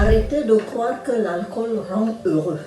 Arrêtez de croire que l'alcool rend heureux.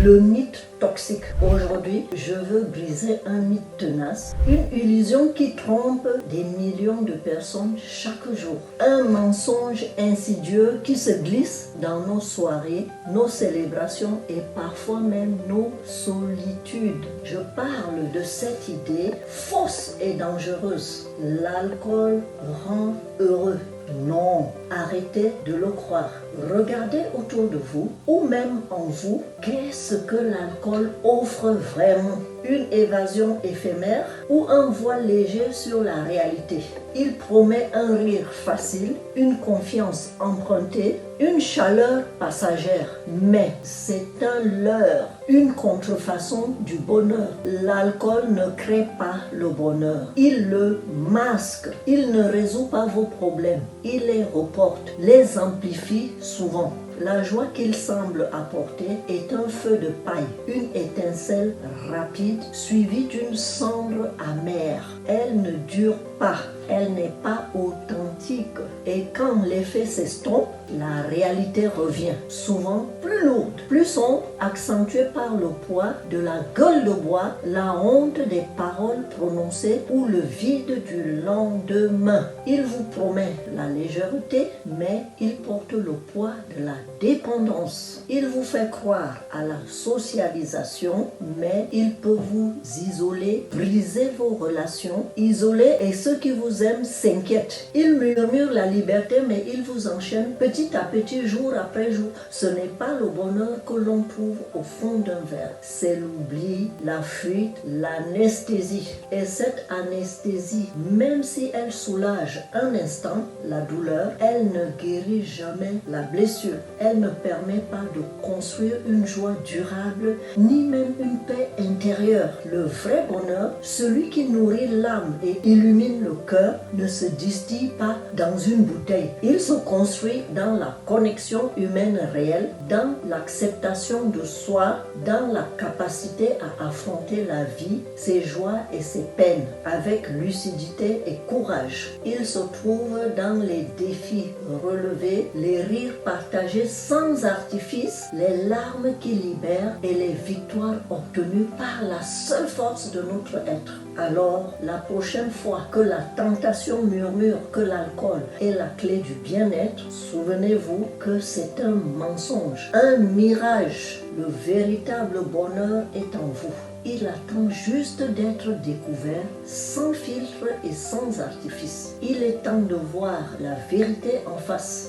Le mythe toxique. Aujourd'hui, je veux briser un mythe tenace, une illusion qui trompe des millions de personnes chaque jour. Un mensonge insidieux qui se glisse dans nos soirées, nos célébrations et parfois même nos solitudes. Je parle de cette idée fausse et dangereuse. L'alcool rend heureux. Non, arrêtez de le croire. Regardez autour de vous ou même en vous, qu'est-ce que l'alcool offre vraiment? Une évasion éphémère ou un voile léger sur la réalité. Il promet un rire facile, une confiance empruntée, une chaleur passagère. Mais c'est un leurre, une contrefaçon du bonheur. L'alcool ne crée pas le bonheur. Il le masque. Il ne résout pas vos problèmes. Il les reporte, les amplifie souvent. La joie qu'il semble apporter est un feu de paille, une étincelle rapide suivie d'une cendre amère. Elle ne dure pas, elle n'est pas authentique. Et quand l'effet s'estompe, la réalité revient, souvent plus lourde, plus sombre, accentuée par le poids de la gueule de bois, la honte des paroles prononcées ou le vide du lendemain. Il vous promet la légèreté, mais il porte le poids de la dépendance. Il vous fait croire à la socialisation, mais il peut vous isoler, briser vos relations, isoler et ceux qui vous aiment s'inquiètent. Il murmure la liberté, mais il vous enchaîne petit à petit, jour après jour. Ce n'est pas le bonheur que l'on trouve au fond d'un verre. C'est l'oubli, la fuite, l'anesthésie. Et cette anesthésie, même si elle soulage un instant la douleur, elle ne guérit jamais la blessure. Elle ne permet pas de construire une joie durable, ni même une paix intérieure. Le vrai bonheur, celui qui nourrit l'âme et illumine le cœur, ne se distille pas dans une bouteille. Il se construit dans la connexion humaine réelle, dans l'acceptation de soi, dans la capacité à affronter la vie, ses joies et ses peines, avec lucidité et courage. Il se trouve dans les défis relevés, les rires partagés sans artifice, les larmes qui libèrent et les victoires obtenues par la seule force de notre être. Alors, la prochaine fois que la tentation murmure que l'alcool est la clé du bien-être, souvenez-vous que c'est un mensonge, un mirage. Le véritable bonheur est en vous. Il attend juste d'être découvert, sans filtre et sans artifice. Il est temps de voir la vérité en face.